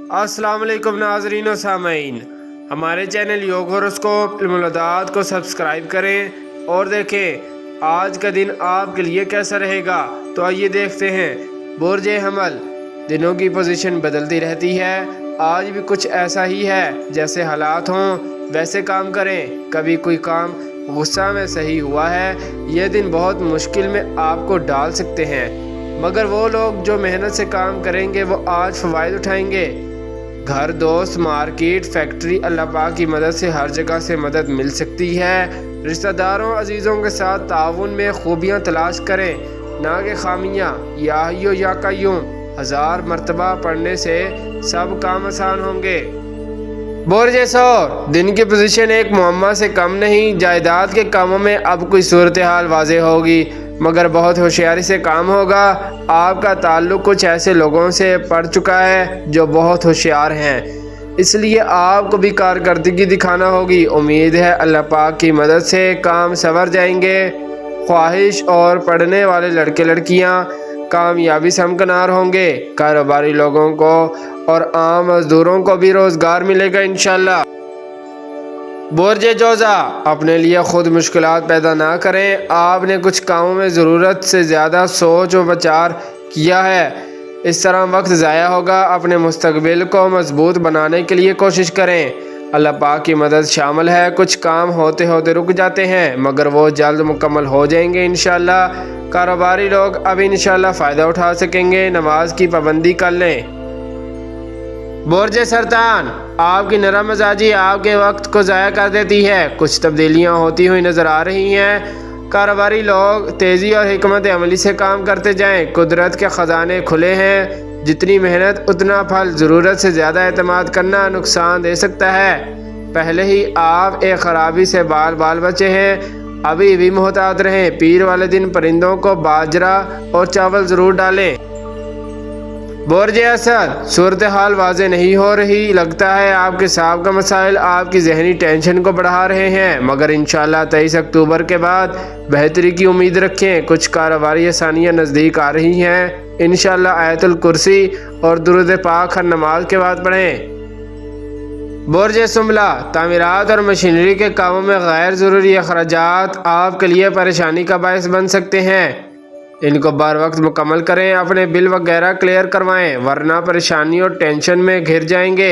अस्सलाम वालेकुम नाज़रीन और सामईन, हमारे चैनल योग होरोस्कोप इल्मुल अदात को सब्सक्राइब करें और देखें आज का दिन आपके लिए कैसा रहेगा। तो आइए देखते हैं। बुर्ज हमल, दिनों की पोजीशन बदलती रहती है। आज भी कुछ ऐसा ही है, जैसे हालात हों वैसे काम करें। कभी कोई काम गुस्सा में सही हुआ है, यह दिन बहुत मुश्किल में आपको डाल सकते हैं, मगर वो लोग जो मेहनत से काम करेंगे वो आज फ़वाइद उठाएंगे। घर, दोस्त, मार्केट, फैक्ट्री, अल्लाह पाक की मदद से हर जगह से मदद मिल सकती है। रिश्तेदारों, अजीज़ों के साथ ताउन में खूबियाँ तलाश करें, ना कि खामियाँ। या हय्यू या कय्यूम 1000 मरतबा पढ़ने से सब काम आसान होंगे। बुर्ज सौर, दिन की पोजीशन एक मुअम्मा से कम नहीं। जायदाद के कामों में अब कोई सूरत हाल वाज़ेह होगी, मगर बहुत होशियारी से काम होगा। आपका ताल्लुक़ कुछ ऐसे लोगों से पड़ चुका है जो बहुत होशियार हैं, इसलिए आपको भी कारकर्दगी दिखाना होगी। उम्मीद है अल्लाह पाक की मदद से काम संवर जाएंगे। ख्वाहिश और पढ़ने वाले लड़के लड़कियां कामयाबी से हमकनार होंगे। कारोबारी लोगों को और आम मजदूरों को भी रोज़गार मिलेगा इंशाल्लाह। बुर्ज जोज़ा, अपने लिए खुद मुश्किलात पैदा ना करें। आपने कुछ कामों में ज़रूरत से ज़्यादा सोच व विचार किया है, इस तरह वक्त ज़ाया होगा। अपने मुस्तकबिल को मजबूत बनाने के लिए कोशिश करें। अल्लाह पाक की मदद शामिल है। कुछ काम होते होते रुक जाते हैं, मगर वो जल्द मुकम्मल हो जाएंगे इंशाल्लाह। कारोबारी लोग अब इंशाल्लाह फ़ायदा उठा सकेंगे। नमाज की पाबंदी कर लें। बुर्ज सरतान, आपकी नरम मिजाजी आपके वक्त को ज़ाया कर देती है। कुछ तब्दीलियां होती हुई नज़र आ रही हैं। कारोबारी लोग तेज़ी और हिकमत अमली से काम करते जाएं। कुदरत के ख़जाने खुले हैं, जितनी मेहनत उतना फल। ज़रूरत से ज़्यादा एतमाद करना नुकसान दे सकता है। पहले ही आप एक खराबी से बाल बचे हैं, अभी भी मोहतात रहें। पीर वाले दिन परिंदों को बाजरा और चावल ज़रूर डालें। बुर्ज असद, सूरत हाल वाज़े नहीं हो रही। लगता है आपके साहब का मसाइल आपकी जहनी टेंशन को बढ़ा रहे हैं, मगर इंशाल्लाह 23 अक्टूबर के बाद बेहतरी की उम्मीद रखें। कुछ कारोबारी आसानियाँ नज़दीक आ रही हैं। इंशाल्लाह आयतुल कुर्सी और दुरूद पाक हर नमाज के बाद पढ़ें। बुर्ज सुमला, तामीरात और मशीनरी के कामों में गैर ज़रूरी अखराजात आपके लिए परेशानी का बायस बन सकते हैं। इनको बर वक्त मुकम्मल करें। अपने बिल वगैरह क्लियर करवाएं, वरना परेशानी और टेंशन में घिर जाएंगे।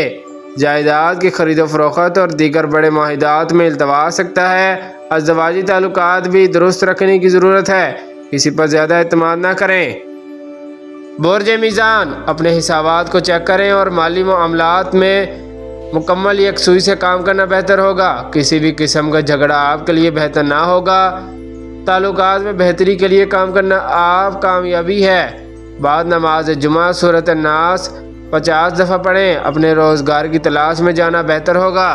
जायदाद की खरीदो फरोख्त और दीगर बड़े माहिदात में इल्तवा आ सकता है। अज़दवाजी ताल्लुकात भी दुरुस्त रखने की ज़रूरत है, किसी पर ज़्यादा एतमाद ना करें। बुर्ज मीज़ान, अपने हिसाबात को चेक करें और माली मामलात में मुकम्मल यकसुई से काम करना बेहतर होगा। किसी भी किस्म का झगड़ा आपके लिए बेहतर ना होगा। ताल्लुकात में बेहतरी के लिए काम करना आप कामयाबी है। बाद नमाज जुमा सूरत नास 50 दफ़ा पढ़ें। अपने रोज़गार की तलाश में जाना बेहतर होगा।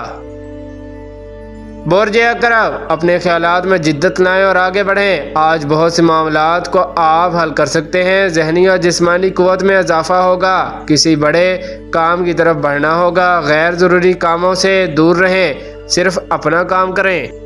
बुर्ज अकरब, अपने ख्यालात में जिद्दत लाएं और आगे बढ़ें। आज बहुत से मामलात को आप हल कर सकते हैं। जहनी और जिस्मानी कुव्वत में इजाफा होगा। किसी बड़े काम की तरफ बढ़ना होगा। गैर ज़रूरी कामों से दूर रहें, सिर्फ अपना काम करें।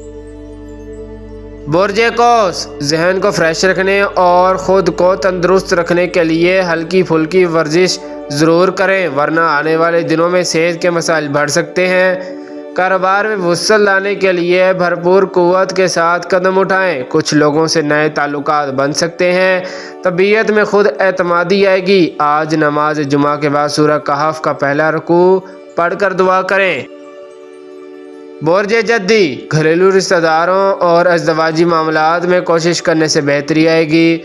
बुर्ज कौस, जहन को फ्रेश रखने और ख़ुद को तंदुरुस्त रखने के लिए हल्की फुल्की वर्जिश ज़रूर करें, वरना आने वाले दिनों में सेहत के मसाइल बढ़ सकते हैं। कारोबार में वुसअत लाने के लिए भरपूर कुव्वत के साथ कदम उठाएं। कुछ लोगों से नए ताल्लुकात बन सकते हैं। तबीयत में खुद एतमादी आएगी। आज नमाज जुमा के बाद सूरह कहफ का पहला रुकू पढ़कर दुआ करें। बुर्ज जद्दी, घरेलू रिश्तेदारों और अज़दवाजी मामलात में कोशिश करने से बेहतरी आएगी।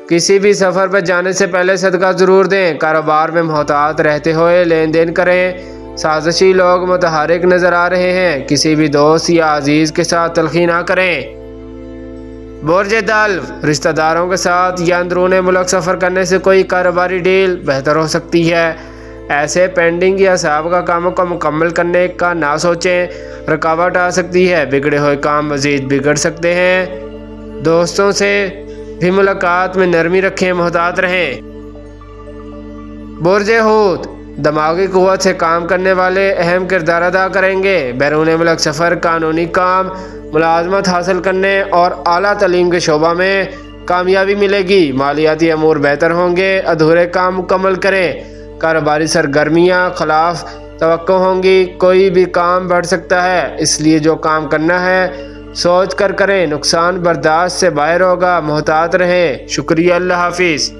किसी भी सफ़र पर जाने से पहले सदका ज़रूर दें। कारोबार में मोहतात रहते हुए लेन देन करें। साजिशी लोग मुतहरिक नज़र आ रहे हैं। किसी भी दोस्त या अजीज़ के साथ तलखी ना करें। बुर्ज दल्व, रिश्तेदारों के साथ या अंदरून मुल्क सफ़र करने से कोई कारोबारी डील बेहतर हो सकती है। ऐसे पेंडिंग या साहब का कामों को मुकम्मल करने का ना सोचें, रुकावट आ सकती है। बिगड़े हुए काम मज़ीद बिगड़ सकते हैं। दोस्तों से भी मुलाकात में नरमी रखें, मोहतात रहें। बुर्ज हूत, दिमागी कुव्वत से काम करने वाले अहम किरदार अदा करेंगे। बैरून मुल्क सफ़र, कानूनी काम, मुलाजमत हासिल करने और आला तालीम के शोबा में कामयाबी मिलेगी। मालियाती अमूर बेहतर होंगे। अधूरे काम मुकम्मल करें। کاروباری سرگرمیاں خلاف توقع ہوں گی، کوئی بھی کام بڑھ سکتا ہے، اس لیے جو کام کرنا ہے سوچ کر کریں، نقصان برداشت سے باہر ہوگا، محتاط رہیں۔ شکریہ، اللہ حافظ۔